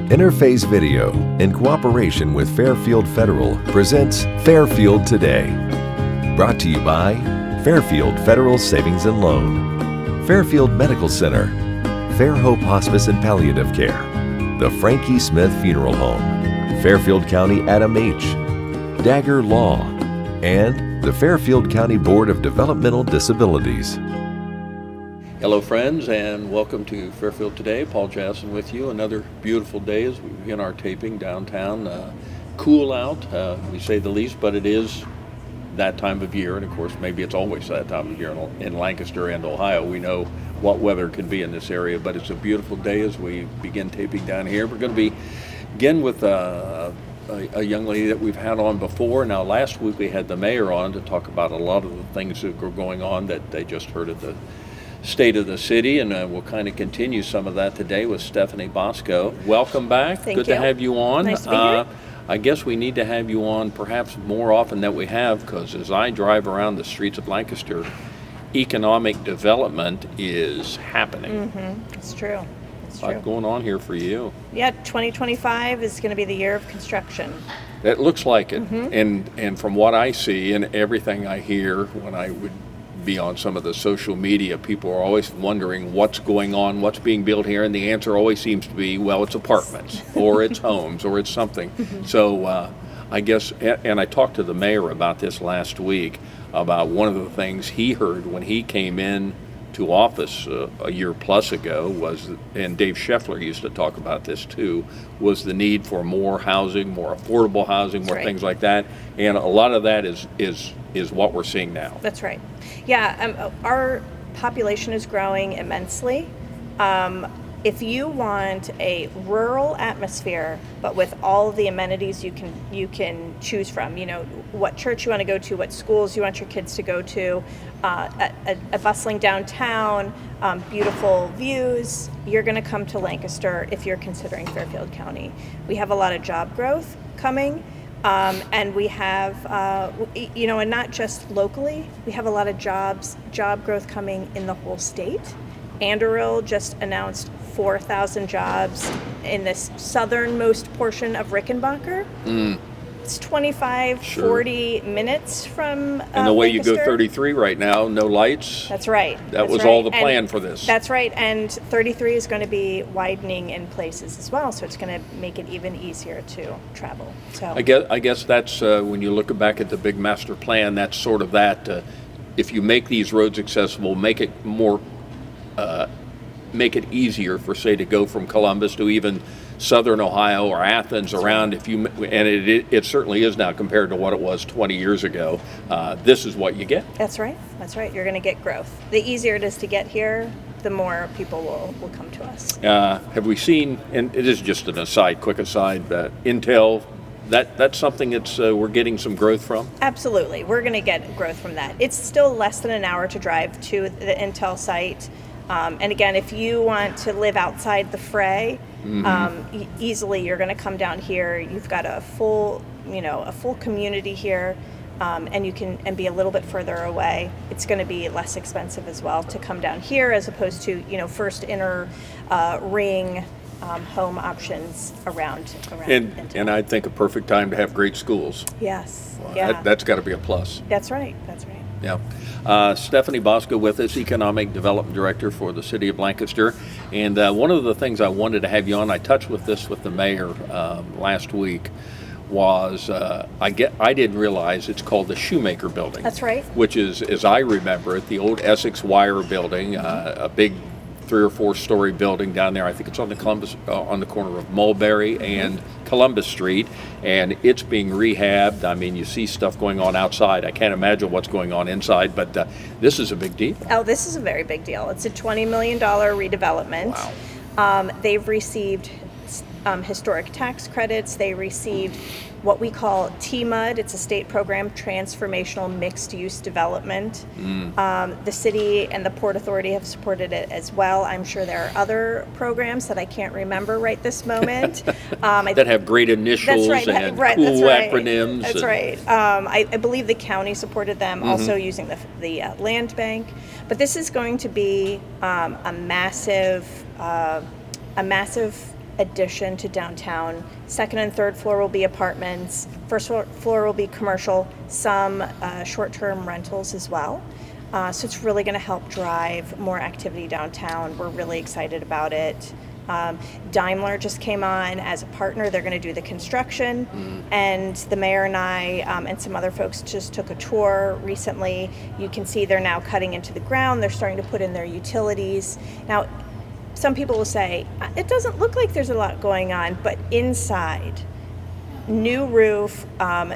Interface Video, in cooperation with Fairfield Federal, presents Fairfield Today. Brought to you by Fairfield Federal Savings and Loan, Fairfield Medical Center, Fair Hope Hospice and Palliative Care, the Frankie Smith Funeral Home, Fairfield County Adam H., Dagger Law, and the Fairfield County Board of Developmental Disabilities. Hello friends, and welcome to Fairfield Today. Paul Jasson with you. Another beautiful day as we begin our taping downtown. Cool out, we say the least, but it is that time of year, and of course maybe it's always that time of year in Lancaster and Ohio. We know what weather can be in this area, but it's a beautiful day as we begin taping down here. We're going to begin with a young lady that we've had on before. Now last week we had the mayor on to talk about a lot of the things that were going on that they just heard at the state of the city, and we'll kind of continue some of that today with Stephanie Bosco. Welcome back. Thank Good you. to have you on. Nice to be here. I guess we need to have you on perhaps more often than we have, because as I drive around the streets of Lancaster, economic development is happening. It's true. It's A lot true. going on here for you. Yeah, 2025 is going to be the year of construction. It looks like it. And from what I see and everything I hear when I would be on some of the social media, people are always wondering what's going on, what's being built here, and the answer always seems to be, well, it's apartments or it's homes or it's something. So I guess, and I talked to the mayor about this last week, about one of the things he heard when he came in to office a year plus ago was, and Dave Scheffler used to talk about this too, was the need for more housing, more affordable housing, more That's right. things like that. And a lot of that is what we're seeing now. That's right. Yeah, our population is growing immensely. If you want a rural atmosphere, but with all the amenities you can choose from, you know, what church you want to go to, what schools you want your kids to go to, a bustling downtown, beautiful views, you're going to come to Lancaster if you're considering Fairfield County. We have a lot of job growth coming. And we have, and not just locally, we have a lot of job growth coming in the whole state. Andoril just announced 4,000 jobs in this southernmost portion of Rickenbacker. It's 25, Sure. 40 minutes from And the way you go Lancaster. 33 right now, no lights. That's right. That was all the plan for this. That's right. And 33 is going to be widening in places as well, so it's going to make it even easier to travel. So I guess that's when you look back at the big master plan, that's sort of that. If you make these roads accessible, make it more, make it easier for, say, to go from Columbus to even Southern Ohio or Athens around. If you, and it certainly is now compared to what it was 20 years ago. This is what you get. That's right. That's right. You're going to get growth. The easier it is to get here, the more people will come to us. Have we seen? And it is just an aside, quick aside. Intel. That's something that's we're getting some growth from. Absolutely, we're going to get growth from that. It's still less than an hour to drive to the Intel site. And again, if you want to live outside the fray, easily you're going to come down here. You've got a full community here, and you can be a little bit further away. It's going to be less expensive as well to come down here as opposed to first inner ring home options around Intel. And I think a perfect time to have great schools. Yes, Well, yeah, that's got to be a plus. that's right. That's right. Yeah. Stephanie Bosco with us, Economic Development Director for the City of Lancaster. And one of the things I wanted to have you on, I touched with this with the mayor last week, was I didn't realize it's called the Shoemaker Building. That's right. Which is, as I remember it, the old Essex Wire Building, a big 3 or 4 story building down there. I think it's on the on the corner of Mulberry and Columbus Street, and it's being rehabbed. I mean, you see stuff going on outside. I can't imagine what's going on inside, but this is a big deal. Oh, this is a very big deal. It's a $20 million redevelopment. Wow. They've received historic tax credits. They received what we call TMUD. It's a state program, Transformational Mixed Use Development. The city and the Port Authority have supported it as well. I'm sure there are other programs that I can't remember right this moment. That have great initials and cool acronyms. That's right. I believe the county supported them, also using the land bank. But this is going to be a massive addition to downtown. Second and third floor will be apartments. First floor will be commercial, some short-term rentals as well. So it's really going to help drive more activity downtown. We're really excited about it. Daimler just came on as a partner. They're going to do the construction, and the mayor and I and some other folks just took a tour recently. You can see they're now cutting into the ground. They're starting to put in their utilities. Now, some people will say, it doesn't look like there's a lot going on, but inside, new roof,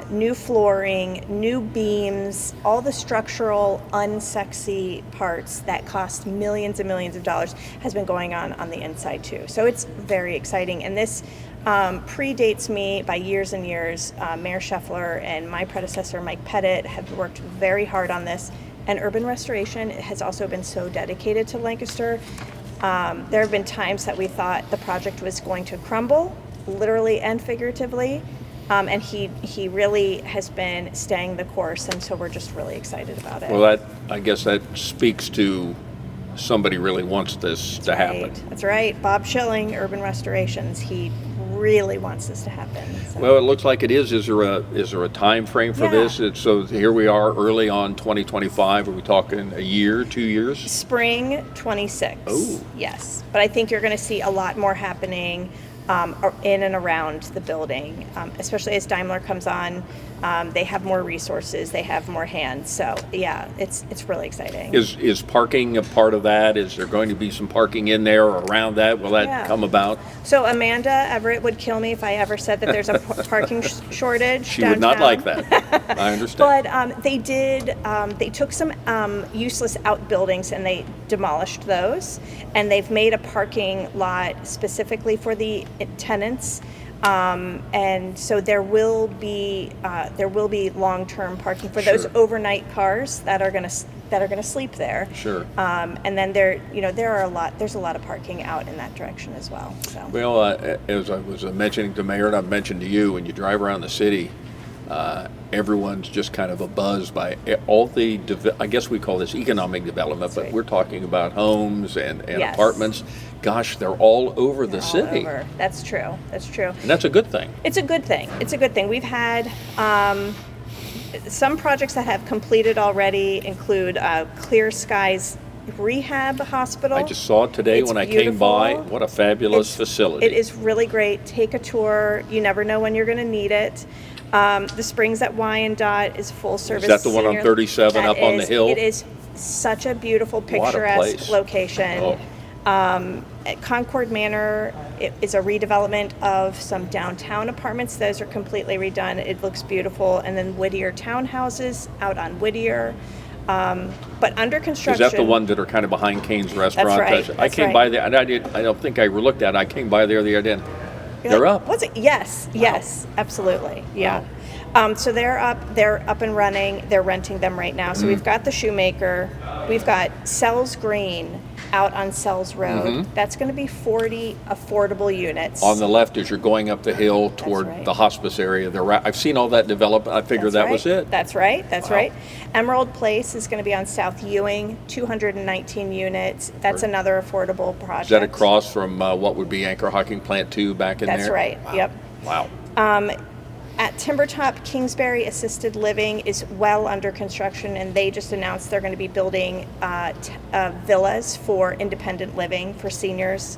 new flooring, new beams, all the structural, unsexy parts that cost millions and millions of dollars has been going on the inside too. So it's very exciting. And this predates me by years and years. Mayor Scheffler and my predecessor, Mike Pettit, have worked very hard on this. And urban restoration has also been so dedicated to Lancaster. There have been times that we thought the project was going to crumble, literally and figuratively. And he really has been staying the course, and so we're just really excited about it. Well, I guess that speaks to somebody really wants this to happen. That's right. Bob Schilling, Urban Restorations, he really wants this to happen. So. Well, it looks like it is. Is there a time frame for this? So here we are early on 2025. Are we talking a year, 2 years? Spring 26. Oh. Yes. But I think you're going to see a lot more happening in and around the building, especially as Daimler comes on. They have more resources, they have more hands. So yeah, it's really exciting. Is parking a part of that? Is there going to be some parking in there or around that? Will that come about? So Amanda Everett would kill me if I ever said that there's a parking shortage. She downtown. would not like that. I understand. But they did. They took some useless outbuildings and they demolished those, and they've made a parking lot specifically for the tenants. And so there will be long-term parking for those overnight cars that are going to sleep there. Sure. And then there's a lot of parking out in that direction as well. So. Well, as I was mentioning to Mayor, and I've mentioned to you, when you drive around the city, everyone's just kind of abuzz by all the, I guess we call this economic development, but we're talking about homes and apartments. Gosh, they're all over the city. Over. That's true. And that's a good thing. It's a good thing. We've had some projects that have completed already include Clear Skies Rehab Hospital. I just saw it today when I came by. What a fabulous facility. It is really great. Take a tour. You never know when you're going to need it. The Springs at Wyandotte is full service. Is that the one on 37 up on the hill? It is such a beautiful, picturesque location. At Concord Manor, it is a redevelopment of some downtown apartments. Those are completely redone. It looks beautiful. And then Whittier Townhouses out on Whittier. But under construction. Is that the one that are kind of behind Kane's restaurant? That's right. I came by there, and I don't think I looked at it. I came by there the other day. They're up. Was it? Yes, absolutely. Yeah. Wow. So they're up and running. They're renting them right now. So we've got the Shoemaker. We've got Sells Green out on Sells Road. That's going to be 40 affordable units. On the left as you're going up the hill toward the hospice area. I've seen all that develop. I figured that was it. That's right. Emerald Place is going to be on South Ewing, 219 units. That's another affordable project. Is that across from what would be Anchor Hocking Plant 2 back in there? That's right. Wow. Yep. Wow. At Timbertop, Kingsbury Assisted Living is well under construction, and they just announced they're going to be building villas for independent living for seniors.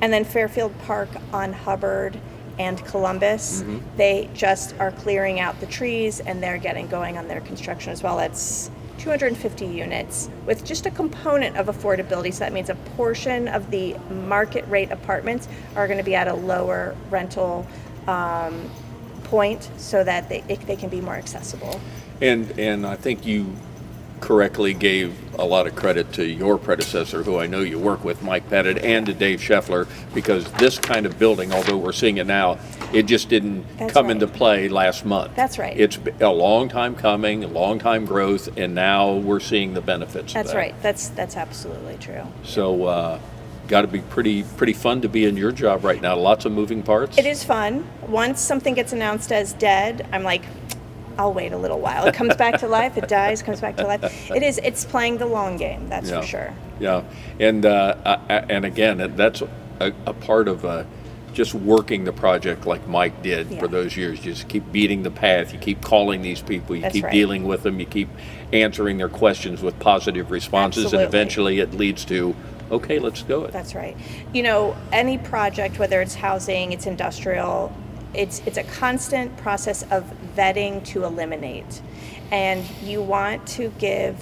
And then Fairfield Park on Hubbard and Columbus, they just are clearing out the trees, and they're getting going on their construction as well. That's 250 units with just a component of affordability. So that means a portion of the market rate apartments are going to be at a lower rental point so that they can be more accessible. And I think you correctly gave a lot of credit to your predecessor, who I know you work with, Mike Pettit, and to Dave Scheffler, because this kind of building, although we're seeing it now, it just didn't come into play last month. That's right. It's a long time coming, a long time growth, and now we're seeing the benefits of that. That's right. That's absolutely true. So got to be pretty fun to be in your job right now. Lots of moving parts. It is fun. Once something gets announced as dead, I'm like, I'll wait a little while. It comes back to life. It dies, comes back to life. It's playing the long game. That's for sure. Yeah, and again, that's a part of just working the project like Mike did Yeah. for those years. You just keep beating the path. You keep calling these people. You That's keep right. dealing with them. You keep answering their questions with positive responses. Absolutely. And eventually it leads to, okay, let's do it. That's right. You know, any project, whether it's housing, it's industrial, it's a constant process of vetting to eliminate. And you want to give,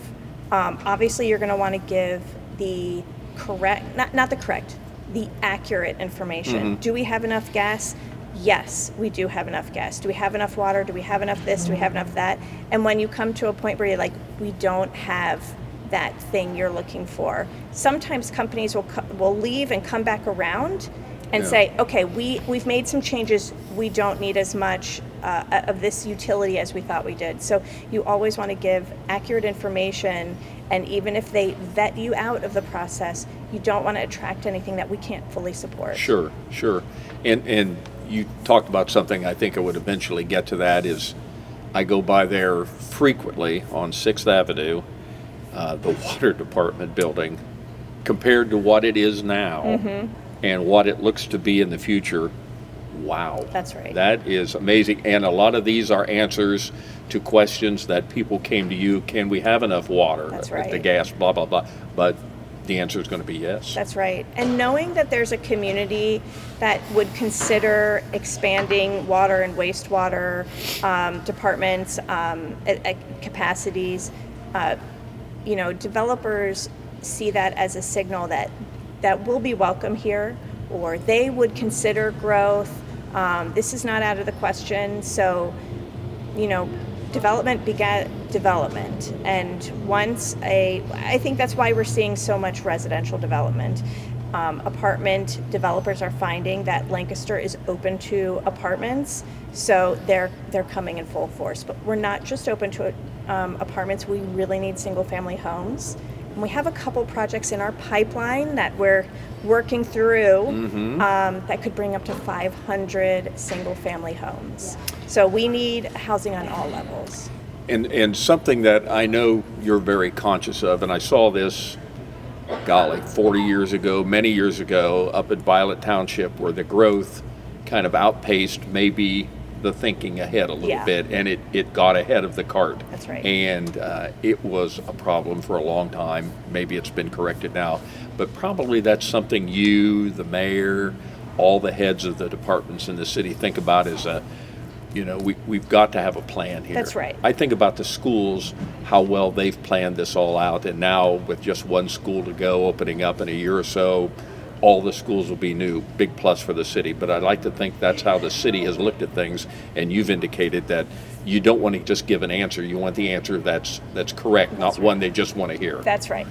obviously you're going to want to give the correct, not the correct, the accurate information. Do we have enough gas? Yes, we do have enough gas. Do we have enough water? Do we have enough this? Do we have enough that? And when you come to a point where you're like, we don't have that thing you're looking for, sometimes companies will leave and come back around and Yeah. say, okay, we've made some changes. We don't need as much of this utility as we thought we did. So you always want to give accurate information, and even if they vet you out of the process, you don't want to attract anything that we can't fully support. Sure. And you talked about something, I think I would eventually get to that, is I go by there frequently on 6th Avenue, the water department building, compared to what it is now and what it looks to be in the future. Wow. That's right. That is amazing. And a lot of these are answers to questions that people came to you. Can we have enough water? That's The right. gas, blah, blah, blah. But the answer is going to be yes. That's right. And knowing that there's a community that would consider expanding water and wastewater departments, capacities, you know, developers see that as a signal that will be welcome here, or they would consider growth. This is not out of the question. So, you know, development begat development. And I think that's why we're seeing so much residential development. Apartment developers are finding that Lancaster is open to apartments, so they're coming in full force. But we're not just open to apartments. We really need single-family homes. And we have a couple projects in our pipeline that we're working through that could bring up to 500 single-family homes. So we need housing on all levels. And something that I know you're very conscious of, and I saw this, golly, 40 years ago, many years ago, up at Violet Township, where the growth kind of outpaced maybe the thinking ahead a little Yeah. bit, and it got ahead of the cart. That's right. And it was a problem for a long time. Maybe it's been corrected now, but probably that's something you, the mayor, all the heads of the departments in the city think about as we've got to have a plan here. That's right. I think about the schools, how well they've planned this all out, and now with just one school to go opening up in a year or so, all the schools will be new. Big plus for the city. But I'd like to think that's how the city has looked at things, and you've indicated that you don't want to just give an answer. You want the answer that's correct, not one they just want to hear. That's right.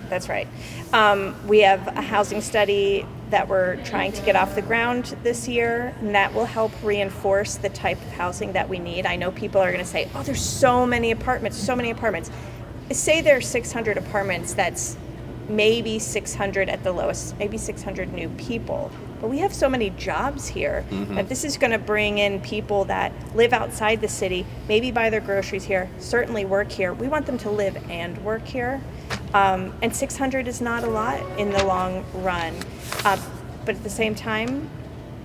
We have a housing study that we're trying to get off the ground this year, and that will help reinforce the type of housing that we need. I know people are going to say, oh, there's so many apartments. Say there's 600 apartments, that's maybe 600 at the lowest, maybe 600 new people. But we have so many jobs here that this is going to bring in people that live outside the city, maybe buy their groceries here, certainly work here. We want them to live and work here. And 600 is not a lot in the long run. But at the same time,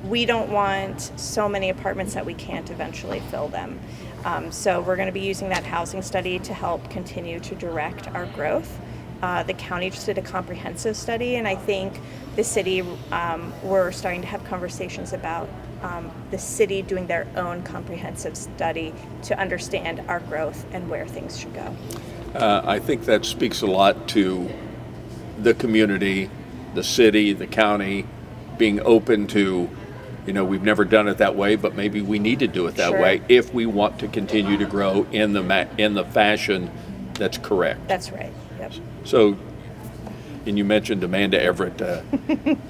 we don't want so many apartments that we can't eventually fill them. So we're going to be using that housing study to help continue to direct our growth. The county just did a comprehensive study, and I think the city, we're starting to have conversations about the city doing their own comprehensive study to understand our growth and where things should go. I think that speaks a lot to the community, the city, the county, being open to, we've never done it that way, but maybe we need to do it that Sure. way if we want to continue to grow in the fashion that's correct. That's right. Yep. So, and you mentioned Amanda Everett.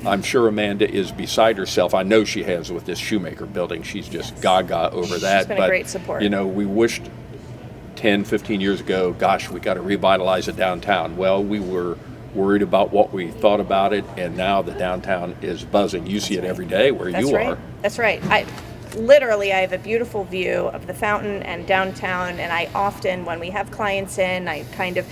I'm sure Amanda is beside herself. I know she has with this Shoemaker building. She's just gaga over that. She's been a great support. We wished 10, 15 years ago, gosh, we got to revitalize it downtown. Well, we were worried about what we thought about it, and now the downtown is buzzing. You see it every day where you are. That's right. literally, I have a beautiful view of the fountain and downtown, and I often, when we have clients in, I kind of,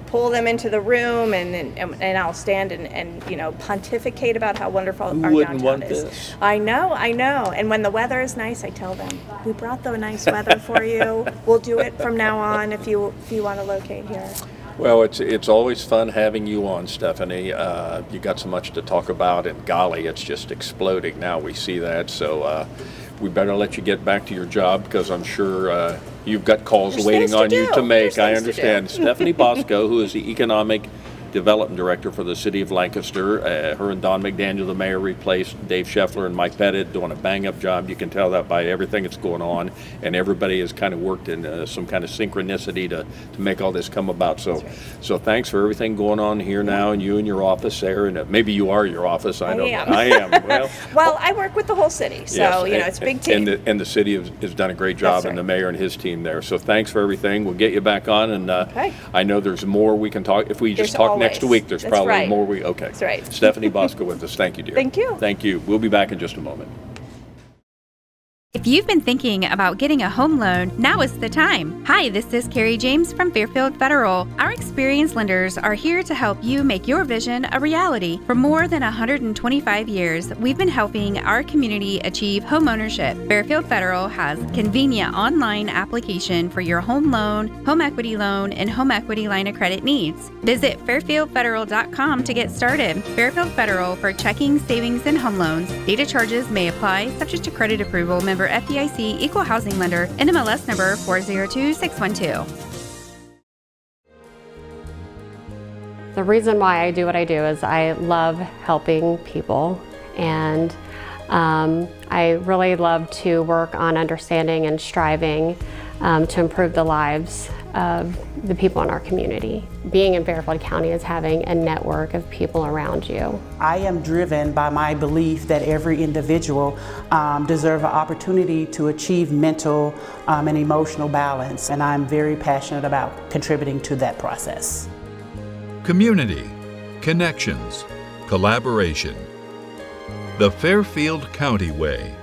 pull them into the room, and I'll stand and pontificate about how wonderful Who our wouldn't downtown want is. this? I know. And when the weather is nice, I tell them, we brought the nice weather for you. We'll do it from now on if you want to locate here. Well, it's always fun having you on, Stephanie. You got so much to talk about, and golly, it's just exploding now. We see that, so we better let you get back to your job, because I'm sure you've got calls There's waiting things to on you do. to make. There's I things to do. understand. Stephanie Bosco, who is the Economic Development Director for the City of Lancaster. Her and Don McDaniel, the mayor, replaced Dave Scheffler and Mike Pettit, doing a bang-up job. You can tell that by everything that's going on, and everybody has kind of worked in some kind of synchronicity to make all this come about. So, so thanks for everything going on here now, and you in your office there, and maybe you are your office. I don't know. I am. Well, I work with the whole city, so yes, it's a big team. And the city has done a great job, That's right. and the mayor and his team there. So thanks for everything. We'll get you back on, and Okay. I know there's more we can talk. If we just There's talk next always. week, there's That's probably right. more we. Okay. That's right. Stephanie Bosco with us. Thank you, dear. Thank you. Thank you. We'll be back in just a moment. If you've been thinking about getting a home loan, now is the time. Hi, this is Carrie James from Fairfield Federal. Our experienced lenders are here to help you make your vision a reality. For more than 125 years, we've been helping our community achieve homeownership. Fairfield Federal has convenient online application for your home loan, home equity loan, and home equity line of credit needs. Visit fairfieldfederal.com to get started. Fairfield Federal for checking, savings, and home loans. Data charges may apply, subject to credit approval. Member FDIC, Equal Housing Lender, NMLS number 402612. The reason why I do what I do is I love helping people, and I really love to work on understanding and striving to improve the lives of the people in our community. Being in Fairfield County is having a network of people around you. I am driven by my belief that every individual deserves an opportunity to achieve mental and emotional balance, and I'm very passionate about contributing to that process. Community, connections, collaboration. The Fairfield County Way.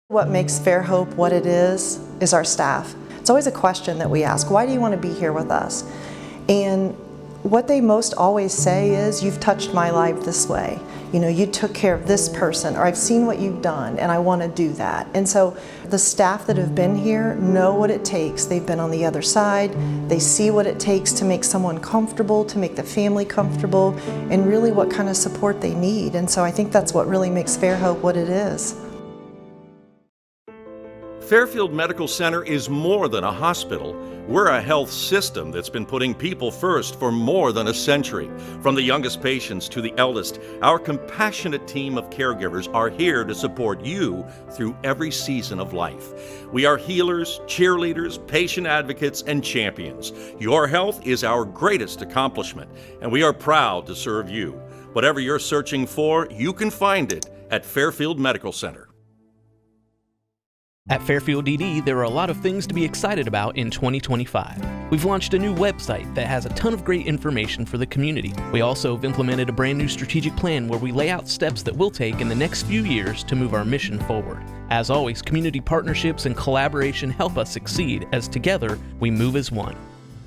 What makes Fairhope what it is our staff. It's always a question that we ask, why do you want to be here with us? And what they most always say is, you've touched my life this way. You took care of this person, or I've seen what you've done and I want to do that. And so the staff that have been here know what it takes. They've been on the other side. They see what it takes to make someone comfortable, to make the family comfortable, and really what kind of support they need. And so I think that's what really makes Fairhope what it is. Fairfield Medical Center is more than a hospital. We're a health system that's been putting people first for more than a century. From the youngest patients to the eldest, our compassionate team of caregivers are here to support you through every season of life. We are healers, cheerleaders, patient advocates, and champions. Your health is our greatest accomplishment, and we are proud to serve you. Whatever you're searching for, you can find it at Fairfield Medical Center. At Fairfield DD, there are a lot of things to be excited about in 2025. We've launched a new website that has a ton of great information for the community. We also have implemented a brand new strategic plan where we lay out steps that we'll take in the next few years to move our mission forward. As always, community partnerships and collaboration help us succeed, as together we move as one.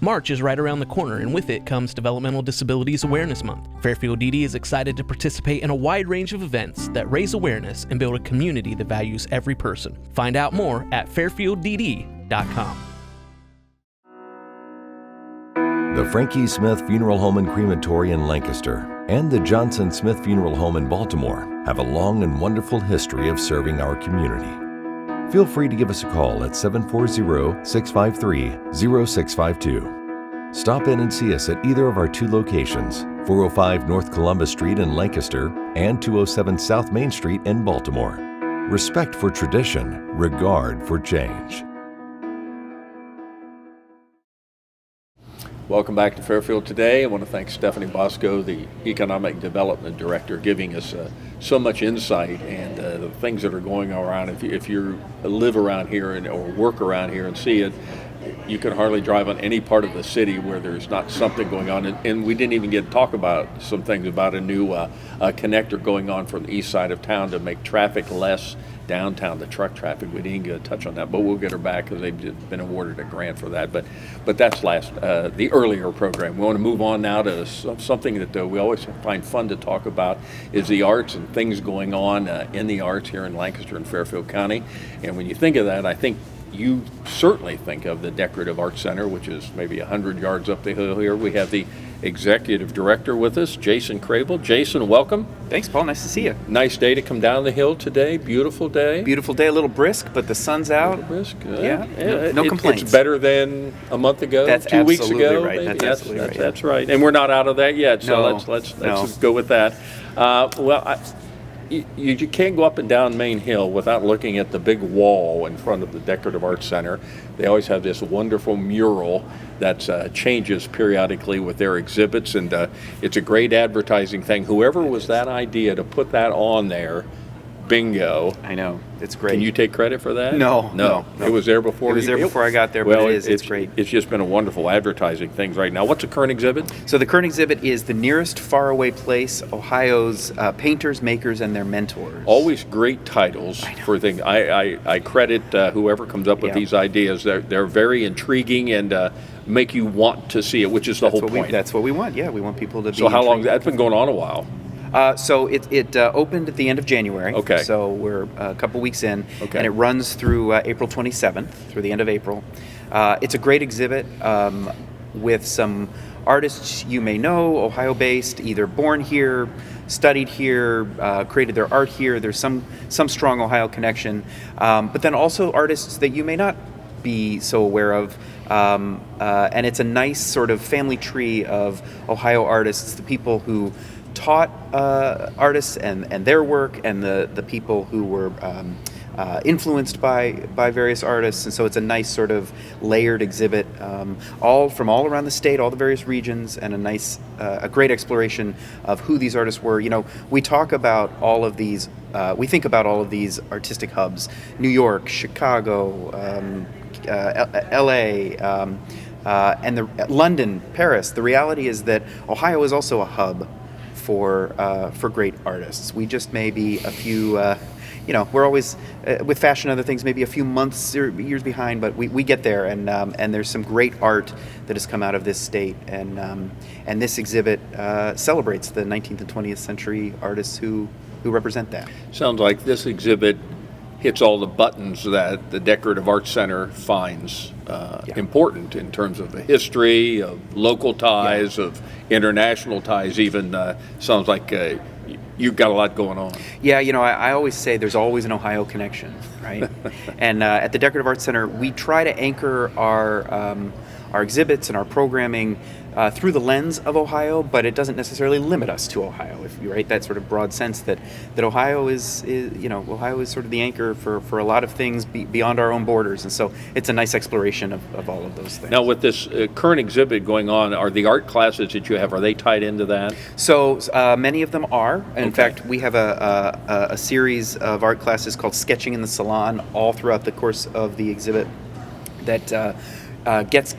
March is right around the corner, and with it comes Developmental Disabilities Awareness Month. Fairfield DD is excited to participate in a wide range of events that raise awareness and build a community that values every person. Find out more at fairfielddd.com. The Frankie Smith Funeral Home and Crematory in Lancaster and the Johnson Smith Funeral Home in Baltimore have a long and wonderful history of serving our community. Feel free to give us a call at 740-653-0652. Stop in and see us at either of our two locations, 405 North Columbus Street in Lancaster and 207 South Main Street in Baltimore. Respect for tradition, regard for change. Welcome back to Fairfield Today. I want to thank Stephanie Bosco, the Economic Development Director, giving us so much insight and the things that are going around. If you live around here or work around here and see it, you can hardly drive on any part of the city where there's not something going on. And we didn't even get to talk about some things about a new connector going on from the east side of town to make traffic less downtown, the truck traffic. We didn't get a touch on that, but we'll get her back because they've been awarded a grant for that. But that's the earlier program. We want to move on now to something that we always find fun to talk about is the arts and things going on in the arts here in Lancaster and Fairfield County. And when you think of that, I think you certainly think of the Decorative Arts Center, which is maybe 100 yards up the hill here. We have the Executive Director with us, Jason Crabill. Jason, welcome. Thanks, Paul. Nice to see you. Nice day to come down the hill today. Beautiful day. Beautiful day, a little brisk, but the sun's out. A little brisk. Yeah, no complaints. It's better than a month ago, That's 2 weeks ago. Right. Maybe. That's absolutely right. That's right. And we're not out of that yet, so let's go with that. You can't go up and down Main Hill without looking at the big wall in front of the Decorative Arts Center. They always have this wonderful mural that changes periodically with their exhibits, and it's a great advertising thing. Whoever was that idea to put that on there, bingo. I know. It's great. Can you take credit for that? No. It was there before. It was there before I got there, but it's great. It's just been a wonderful advertising thing right now. What's the current exhibit? So the current exhibit is The Nearest Faraway Place, Ohio's Painters, Makers, and Their Mentors. Always great titles for things. I credit whoever comes up with these ideas. They're very intriguing and make you want to see it, which is the whole point. That's what we want. Yeah, we want people to be So how long? That's been going on a while. So it opened at the end of January. Okay. So we're a couple weeks in, okay. And it runs through April 27th, through the end of April. It's a great exhibit with some artists you may know, Ohio-based, either born here, studied here, created their art here. There's some strong Ohio connection, but then also artists that you may not be so aware of. And it's a nice sort of family tree of Ohio artists, the people who taught artists and their work, and the people who were influenced by various artists. And so it's a nice sort of layered exhibit, all from all around the state, all the various regions, and a great exploration of who these artists were. You know, we talk about all of these, we think about all of these artistic hubs: New York, Chicago, LA, and London, Paris. The reality is that Ohio is also a hub for great artists. We just may be a few, we're always, with fashion and other things, maybe a few months or years behind, but we get there, and there's some great art that has come out of this state, and this exhibit celebrates the 19th and 20th century artists who represent that. Sounds like this exhibit hits all the buttons that the Decorative Arts Center finds important in terms of the history, of local ties, of international ties even. Sounds like you've got a lot going on. Yeah, I always say there's always an Ohio connection, right? And at the Decorative Arts Center, we try to anchor our exhibits and our programming through the lens of Ohio, but it doesn't necessarily limit us to Ohio. If you that sort of broad sense that Ohio is Ohio is sort of the anchor for a lot of things beyond our own borders, and so it's a nice exploration of all of those things. Now, with this current exhibit going on, are the art classes that you have, are they tied into that? So many of them are. In fact, we have a series of art classes called Sketching in the Salon all throughout the course of the exhibit that gets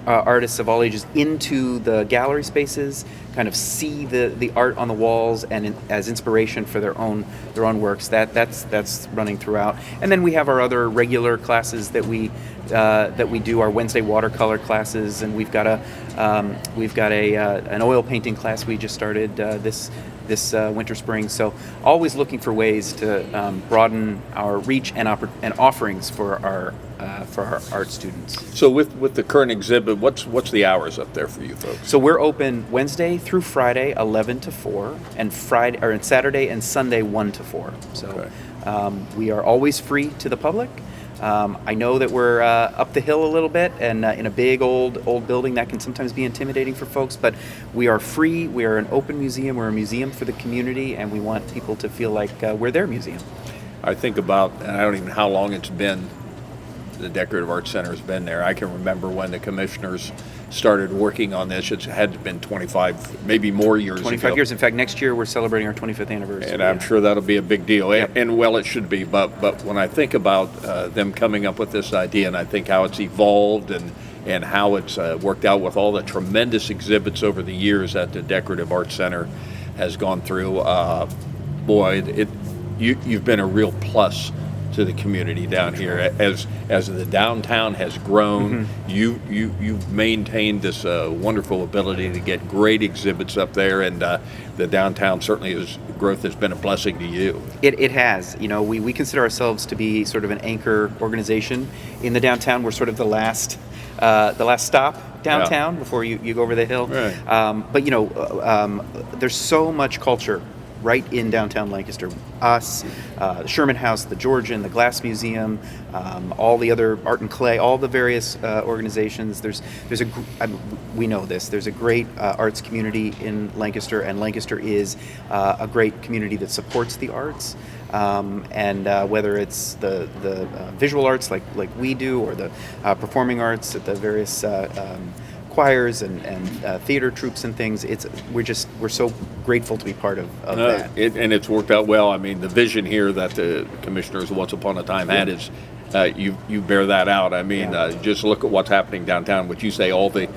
artists of all ages into the gallery spaces, kind of see the art on the walls and as inspiration for their own works. That's running throughout. And then we have our other regular classes that we do, our Wednesday watercolor classes, and we've got an oil painting class we just started this winter spring. So always looking for ways to broaden our reach and offerings for our art students. So with the current exhibit, what's the hours up there for you folks? So we're open Wednesday through Friday 11 to 4, and Saturday and Sunday 1 to 4. So we are always free to the public. I know that we're up the hill a little bit and in a big old building that can sometimes be intimidating for folks, but we are free. We are an open museum. We're a museum for the community, and we want people to feel like we're their museum. I think about, and I don't even know how long it's been, the Decorative Arts Center has been there. I can remember when the commissioners started working on this. It had been 25, maybe more years 25 ago. years. In fact, next year we're celebrating our 25th anniversary. And I'm sure that'll be a big deal. Yep. And well, it should be. But when I think about them coming up with this idea, and I think how it's evolved and how it's worked out with all the tremendous exhibits over the years that the Decorative Arts Center has gone through, you've been a real plus to the community down here. As the downtown has grown, you've maintained this wonderful ability to get great exhibits up there, and the downtown certainly growth has been a blessing to you. It has. You know, we consider ourselves to be sort of an anchor organization in the downtown. We're sort of the last stop downtown before you go over the hill. Right. But you know, there's so much culture right in downtown Lancaster. Us, the Sherman House, the Georgian, the Glass Museum, all the other art and clay, all the various organizations. We know this. There's a great arts community in Lancaster, and Lancaster is a great community that supports the arts. And whether it's the visual arts like we do, or the performing arts at the various choirs and theater troupes and things, we're so grateful to be part of that. And it's worked out well. I mean, the vision here that the commissioners once upon a time had is you bear that out. I mean, just look at what's happening downtown. What you say, all the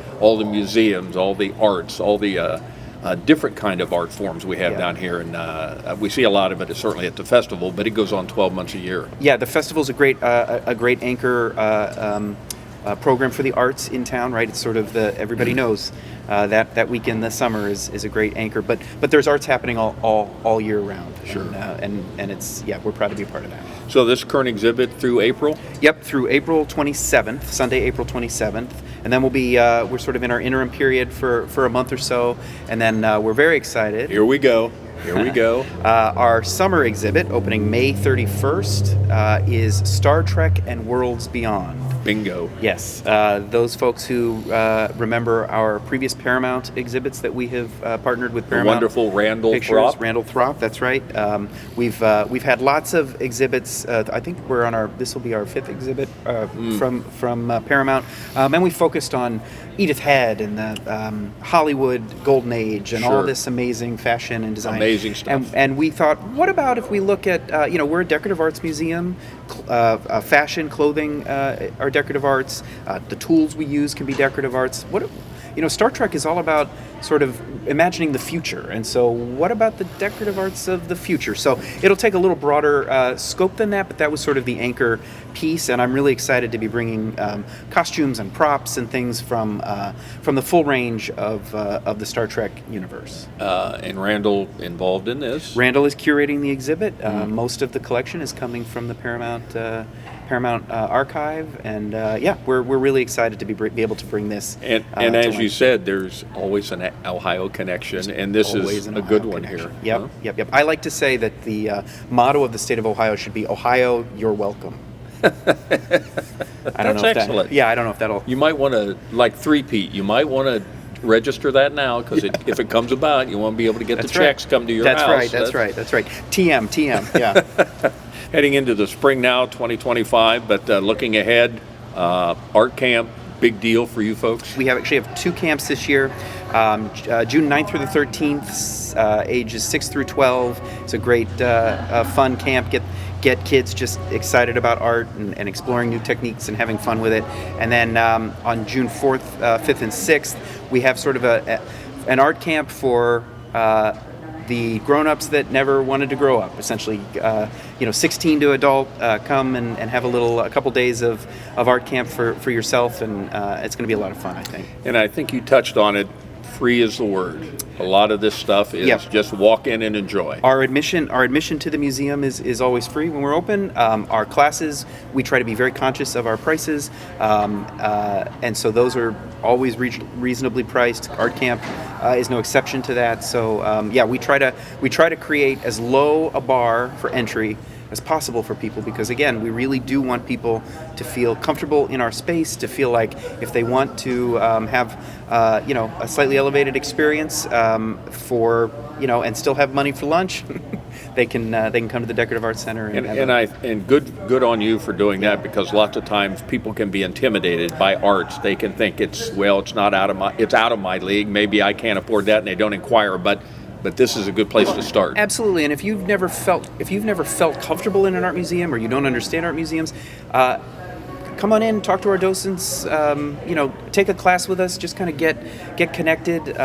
museums, all the arts, all the different kind of art forms we have down here, and we see a lot of it certainly at the festival, but it goes on 12 months a year. Yeah, the festival's a great anchor program for the arts in town, right? It's sort of everybody knows that weekend this summer is a great anchor, but there's arts happening all year round. Sure. And it's we're proud to be a part of that. So this current exhibit through April? Yep, through April 27th, Sunday, April 27th. And then we'll be, we're sort of in our interim period for a month or so. And then we're very excited. Here we go. Our summer exhibit, opening May 31st, is Star Trek and Worlds Beyond. Bingo. Yes. Those folks who remember our previous Paramount exhibits that we have partnered with Paramount. The wonderful Randall Pictures, Throp. Randall Throp, that's right. We've had lots of exhibits. I think this will be our 5th exhibit from Paramount. And we focused on Edith Head and the Hollywood Golden Age and all this amazing fashion and design. Amazing stuff. And we thought, what about if we look at, we're a decorative arts museum, fashion, clothing are decorative arts, the tools we use can be decorative arts. Star Trek is all about sort of imagining the future, and so what about the decorative arts of the future? So it'll take a little broader scope than that, but that was sort of the anchor piece, and I'm really excited to be bringing costumes and props and things from the full range of the Star Trek universe. And Randall involved in this? Randall is curating the exhibit. Most of the collection is coming from the Paramount archive, and we're really excited to be able to bring this. And as you said, there's always an Ohio connection, and this is a good one here. Yep. I like to say that the motto of the state of Ohio should be "Ohio, you're welcome." That's excellent. I don't know if that'll. You might want to, like three-peat, you might want to register that now, because if it comes about, you want to be able to get the checks come to your house. That's right. TM, yeah. Heading into the spring now, 2025, but looking ahead, art camp, big deal for you folks? We actually have 2 camps this year, June 9th through the 13th, ages 6 through 12. It's a great, fun camp. Get kids just excited about art and exploring new techniques and having fun with it. And then on June 4th, 5th, and 6th, we have sort of an art camp for the grown-ups that never wanted to grow up. Essentially, 16 to adult, come and have a couple days of art camp for yourself, and it's going to be a lot of fun, I think. And I think you touched on it. Free is the word. A lot of this stuff is just walk in and enjoy. Our admission to the museum is always free when we're open. Our classes, we try to be very conscious of our prices, and so those are always reasonably priced. Art camp is no exception to that. So we try to create as low a bar for entry as possible for people, because again, we really do want people to feel comfortable in our space, to feel like if they want to have a slightly elevated experience and still have money for lunch, they can come to the Decorative Arts Center. And good on you for doing that, because lots of times people can be intimidated by arts. They can think it's out of my league. Maybe I can't afford that, and they don't inquire. But this is a good place to start. Absolutely. And if you've never felt comfortable in an art museum, or you don't understand art museums, come on in, talk to our docents. Take a class with us. Just kind of get connected.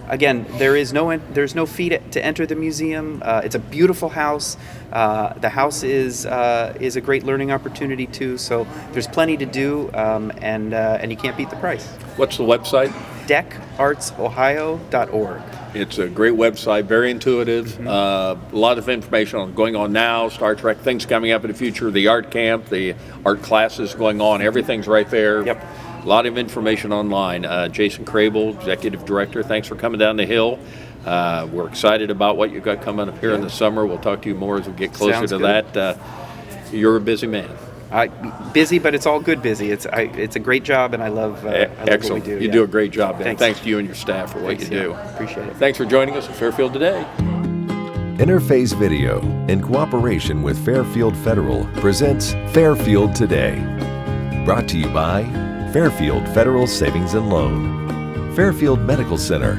Again, there's no fee to enter the museum. It's a beautiful house. The house is a great learning opportunity too. So there's plenty to do, and you can't beat the price. What's the website? decartsohio.org. It's a great website, very intuitive. A lot of information going on now, Star Trek, things coming up in the future, the art camp, the art classes going on, everything's right there. Yep. A lot of information online. Jason Crabill, Executive Director, thanks for coming down the hill. We're excited about what you've got coming up here in the summer. We'll talk to you more as we get closer Sounds to good. that. You're a busy man. Busy, but it's all good busy. It's a great job, and I love what we do. You do a great job, Dan. Thanks Thanks to you and your staff for what you do. Appreciate it. Thanks for joining us at Fairfield Today. Interface Video, in cooperation with Fairfield Federal, presents Fairfield Today. Brought to you by Fairfield Federal Savings and Loan, Fairfield Medical Center,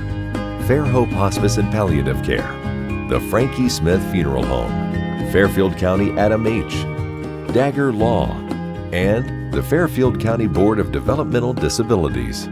Fair Hope Hospice and Palliative Care, the Frankie Smith Funeral Home, Fairfield County Adam H., Dagger Law, and the Fairfield County Board of Developmental Disabilities.